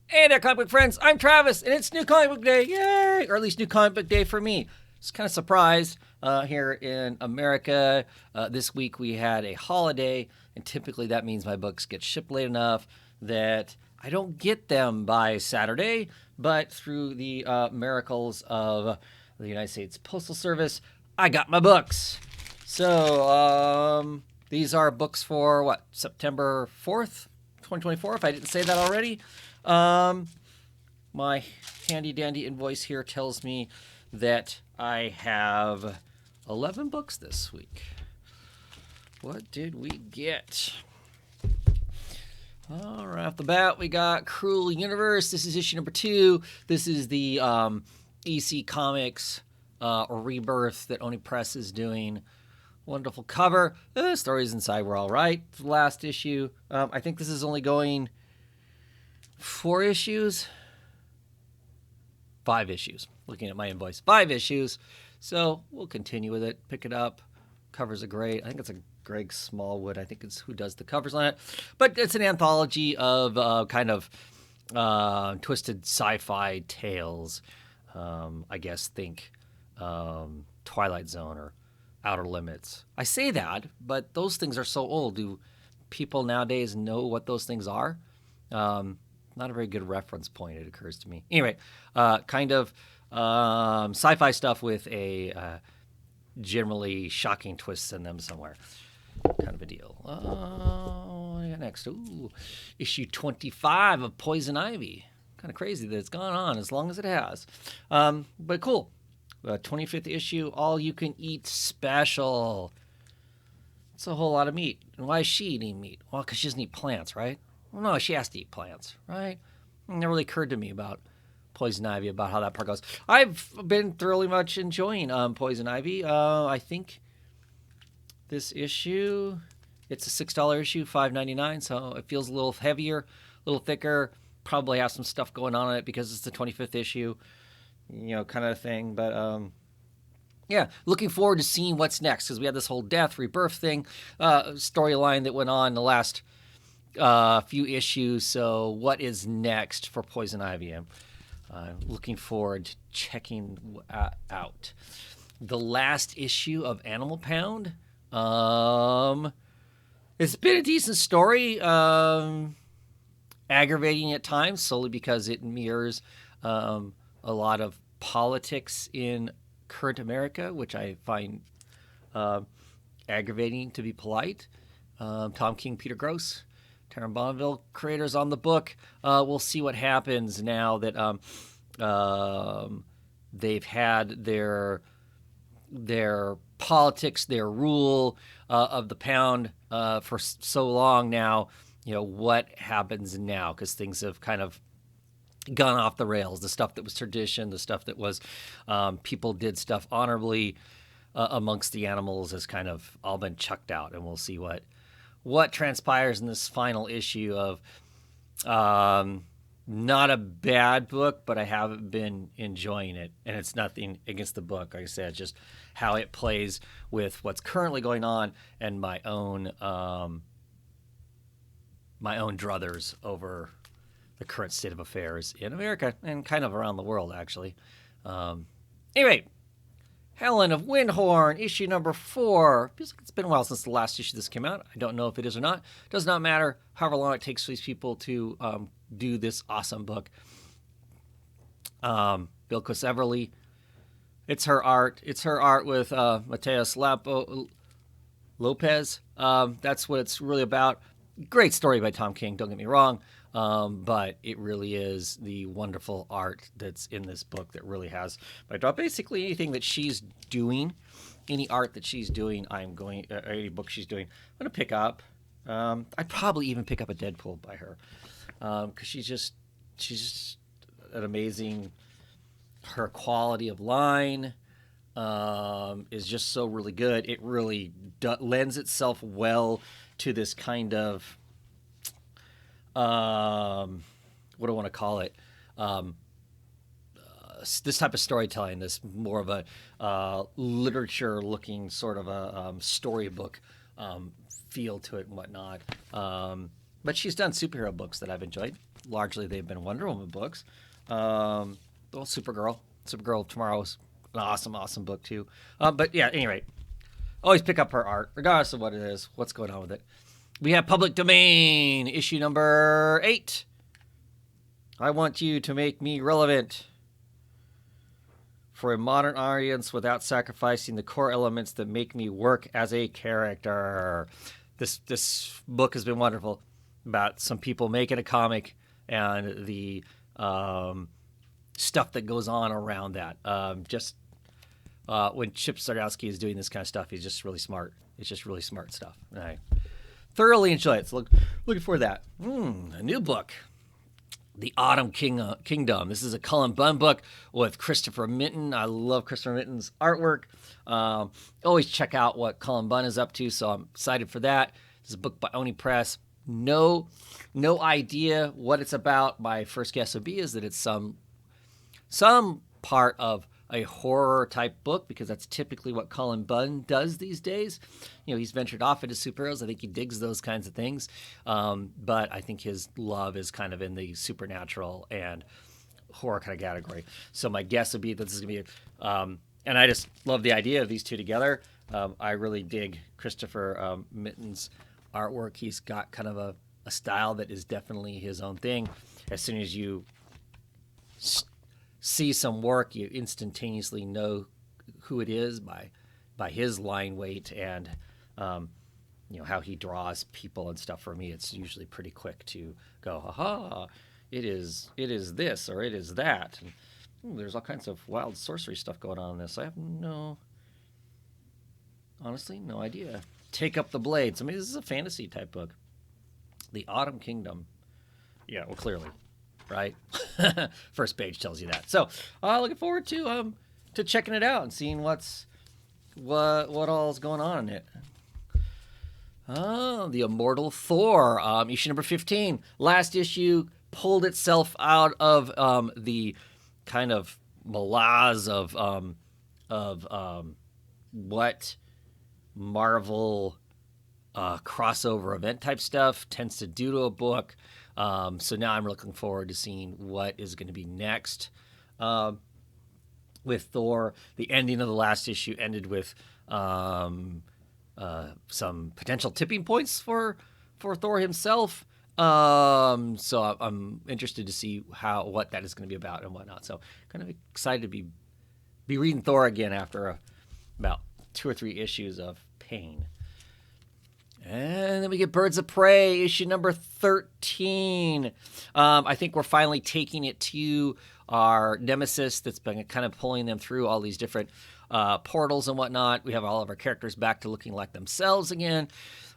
Hey there, comic book friends. I'm Travis, and it's New Comic Book Day. Yay! Or at least New Comic Book Day for me. It's kind of surprised here in America. This week we had a holiday, and typically that means my books get shipped late enough that I don't get them by Saturday. But through the miracles of the United States Postal Service, I got my books. So these are books for what, September 4th, 2024, if I didn't say that already. My handy dandy invoice here tells me that I have 11 books this week. What did we get? All right, off the bat, we got Cruel Universe. This is issue number 2. This is the EC Comics rebirth that Oni Press is doing. Wonderful cover. The stories inside were all right. The last issue. I think this is only going 4 issues. 5 issues. Looking at my invoice. 5 issues. So we'll continue with it. Pick it up. Covers are great. I think it's a Greg Smallwood. I think it's who does the covers on it. But it's an anthology of kind of twisted sci-fi tales. I guess think Twilight Zone or Outer Limits. I say that, but those things are so old. Do people nowadays know what those things are? Not a very good reference point, it occurs to me. Anyway, kind of sci-fi stuff with a generally shocking twists in them somewhere. Kind of a deal. What do I got next? Ooh, issue 25 of Poison Ivy. Kind of crazy that it's gone on as long as it has. But cool. 25th issue, all you can eat special. It's a whole lot of meat. And why is she eating meat? Well, because she doesn't eat plants, right? Well, no, she has to eat plants, right? It never really occurred to me about Poison Ivy, about how that part goes. I've been thoroughly much enjoying Poison Ivy. I think this issue, it's a $6 issue, $5.99, so it feels a little heavier, a little thicker. Probably have some stuff going on in it because it's the 25th issue, kind of thing. But yeah, looking forward to seeing what's next because we had this whole death, rebirth thing, storyline that went on the last few issues. So what is next for Poison Ivy? I'm looking forward to checking out. The last issue of Animal Pound. It's been a decent story. Aggravating at times, solely because it mirrors a lot of politics in current America, which I find aggravating, to be polite. Tom King, Peter Gross, Taran Bonneville, creators on the book. We'll see what happens now that they've had their politics, their rule of the pound for so long now. What happens now? Because things have kind of gone off the rails. The stuff that was tradition, the stuff that was people did stuff honorably amongst the animals has kind of all been chucked out. And we'll see what transpires in this final issue of not a bad book, but I haven't been enjoying it. And it's nothing against the book. Like I said, just how it plays with what's currently going on and my own druthers over the current state of affairs in America and kind of around the world, actually. Anyway, Helen of Windhorn, issue number 4. Feels like it's been a while since the last issue this came out. I don't know if it is or not. Does not matter however long it takes for these people to do this awesome book. Bilquis Everly. It's her art. It's her art with Mateus Lopez. That's what it's really about. Great story by Tom King, don't get me wrong, but it really is the wonderful art that's in this book that really has my draw. Basically, anything that she's doing, any art that she's doing, any book she's doing, I'm going to pick up. I'd probably even pick up a Deadpool by her because she's just an amazing. Her quality of line is just so really good. It really lends itself well to this kind of what do I want to call it? This type of storytelling, this more of a literature-looking sort of a storybook feel to it and whatnot. But she's done superhero books that I've enjoyed. largely they've been Wonder Woman books. Well, Supergirl tomorrow is an awesome book too. But yeah, anyway, always pick up her art, regardless of what it is, what's going on with it. We have Public Domain, issue number 8. I want you to make me relevant for a modern audience without sacrificing the core elements that make me work as a character. This book has been wonderful about some people making a comic and the stuff that goes on around that. When Chip Zdarsky is doing this kind of stuff, he's just really smart. It's just really smart stuff. And I thoroughly enjoy it. So looking for that. A new book. The Autumn Kingdom. This is a Cullen Bunn book with Christopher Mitten. I love Christopher Mitten's artwork. Always check out what Cullen Bunn is up to, so I'm excited for that. This is a book by Oni Press. No idea what it's about. My first guess would be is that it's some part of a horror type book, because that's typically what Cullen Bunn does these days. He's ventured off into superheroes. I think he digs those kinds of things. But I think his love is kind of in the supernatural and horror kind of category. So my guess would be that this is going to be and I just love the idea of these two together. I really dig Christopher Mitten's artwork. He's got kind of a style that is definitely his own thing. As soon as you see some work, you instantaneously know who it is by his line weight and how he draws people and stuff. For me, it's usually pretty quick to go, aha, it is this or it is that. And there's all kinds of wild sorcery stuff going on in this. I have honestly no idea. Take Up the Blades. I mean, this is a fantasy type book. The Autumn Kingdom. Yeah, well, clearly. Right? First page tells you that. So looking forward to checking it out and seeing what all is going on in it. The Immortal Thor, issue number 15. Last issue pulled itself out of the kind of melange of what Marvel crossover event type stuff tends to do to a book. So now I'm looking forward to seeing what is going to be next with Thor. The ending of the last issue ended with some potential tipping points for Thor himself. So I'm interested to see what that is going to be about and whatnot. So kind of excited to be reading Thor again after about 2 or 3 issues of pain. And then we get Birds of Prey, issue number 13. I think we're finally taking it to our nemesis that's been kind of pulling them through all these different portals and whatnot. We have all of our characters back to looking like themselves again.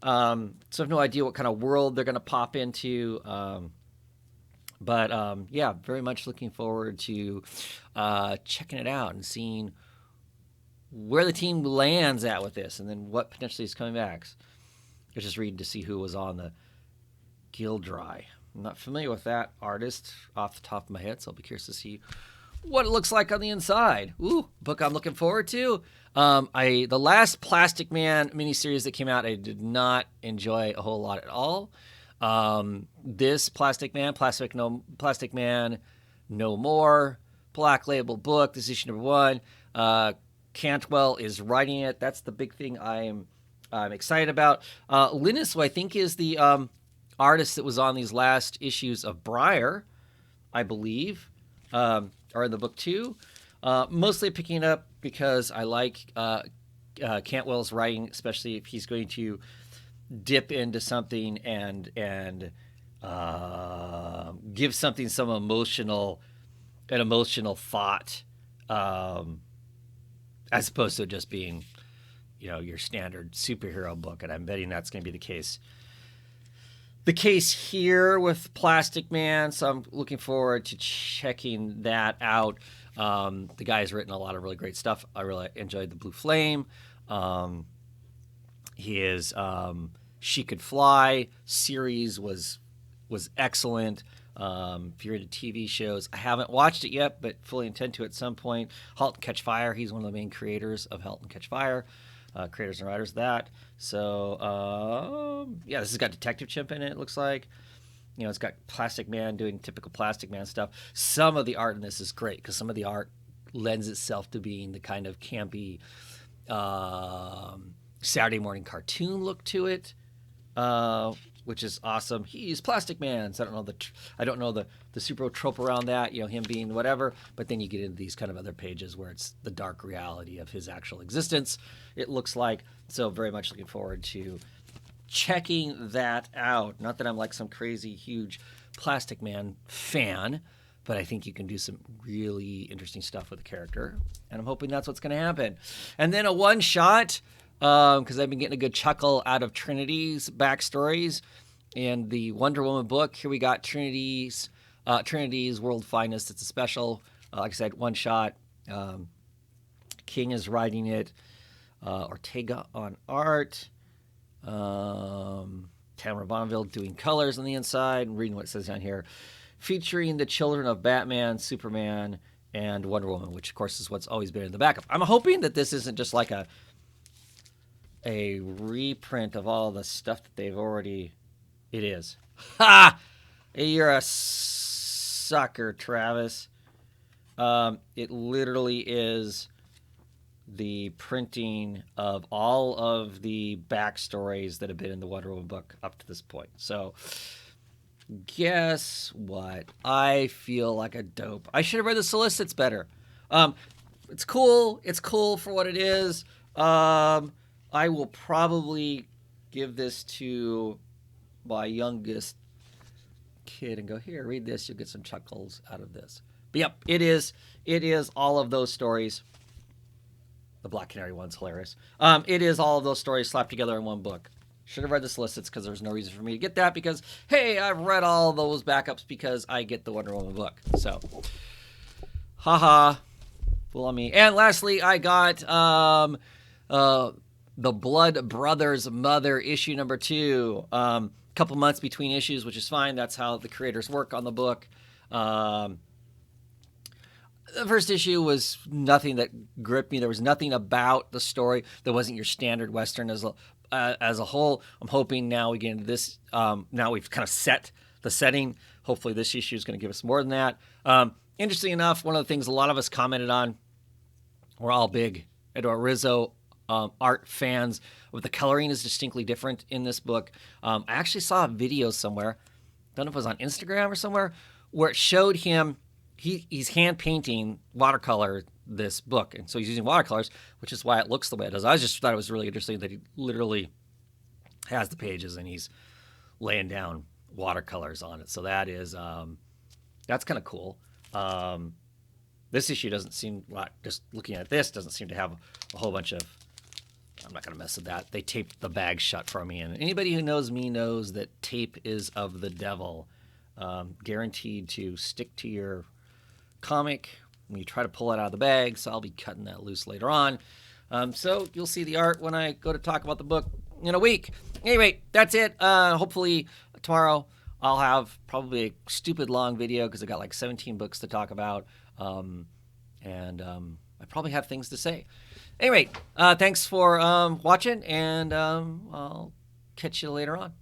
So I have no idea what kind of world they're going to pop into. But very much looking forward to checking it out and seeing where the team lands at with this and then what potentially is coming back. I was just reading to see who was on the Gildry. I'm not familiar with that artist off the top of my head, so I'll be curious to see what it looks like on the inside. Ooh, book I'm looking forward to. The last Plastic Man miniseries that came out, I did not enjoy a whole lot at all. This Plastic Man No More, Black Label book, this is issue number 1. Cantwell is writing it. That's the big thing I'm excited about. Linus, who I think is the artist that was on these last issues of Briar, I believe, are in the book too. Mostly picking it up because I like Cantwell's writing, especially if he's going to dip into something and give something some emotional thought, as opposed to just being your standard superhero book. And I'm betting that's going to be the case here with Plastic Man. So I'm looking forward to checking that out. The guy's written a lot of really great stuff. I really enjoyed the Blue Flame. His She Could Fly series was excellent. If you're into TV shows, I haven't watched it yet, but fully intend to at some point. Halt and Catch Fire. He's one of the main creators of Halt and Catch Fire. Creators and writers of that. So, this has got Detective Chimp in it looks like. You know, it's got Plastic Man doing typical Plastic Man stuff. Some of the art in this is great because some of the art lends itself to being the kind of campy Saturday morning cartoon look to it, which is awesome. He's Plastic Man. So I don't know the super trope around that. You know, him being whatever. But then you get into these kind of other pages where it's the dark reality of his actual existence. It looks like. So very much looking forward to checking that out. Not that I'm like some crazy huge Plastic Man fan, but I think you can do some really interesting stuff with the character, and I'm hoping that's what's going to happen. And then a one shot, because I've been getting a good chuckle out of Trinity's backstories and the Wonder Woman book. Here we got Trinity's World Finest. It's a special, like I said, one shot. King is writing it. Ortega on art. Tamara Bonneville doing colors on the inside, and reading what it says down here, featuring the children of Batman, Superman, and Wonder Woman, which of course is what's always been in the backup. I'm hoping that this isn't just like a reprint of all the stuff that they've already. It is. Ha! You're a sucker, Travis. It literally is the printing of all of the backstories that have been in the Wonder Woman book up to this point. So, guess what? I feel like a dope. I should have read the solicits better. It's cool. It's cool for what it is. I will probably give this to my youngest kid and go, here, read this. You'll get some chuckles out of this. But yep, it is all of those stories. The Black Canary one's hilarious. It is all of those stories slapped together in one book. Should have read the solicits because there's no reason for me to get that because, hey, I've read all those backups because I get the Wonder Woman book. So, haha, fool on me. And lastly, I got the Blood Brothers Mother issue number 2. Couple months between issues, which is fine. That's how the creators work on the book. The first issue was nothing that gripped me. There was nothing about the story that wasn't your standard Western as a whole. I'm hoping now we get into this. Now we've kind of set the setting. Hopefully this issue is going to give us more than that. Interesting enough, one of the things a lot of us commented on, we're all big Eduardo Rizzo art fans, but the coloring is distinctly different in this book. I actually saw a video somewhere, don't know if it was on Instagram or somewhere, where it showed him. He's hand painting watercolor this book, and so he's using watercolors, which is why it looks the way it does. I just thought it was really interesting that he literally has the pages and he's laying down watercolors on it. So that is that's kind of cool. This issue doesn't seem like, just looking at this, doesn't seem to have a whole bunch of. I'm not going to mess with that. They taped the bag shut for me, and anybody who knows me knows that tape is of the devil. Guaranteed to stick to your comic when you try to pull it out of the bag, so I'll be cutting that loose later on. So you'll see the art when I go to talk about the book in a week. Anyway, that's it. Hopefully tomorrow I'll have probably a stupid long video because I got like 17 books to talk about, and I probably have things to say. Anyway, thanks for watching, and I'll catch you later on.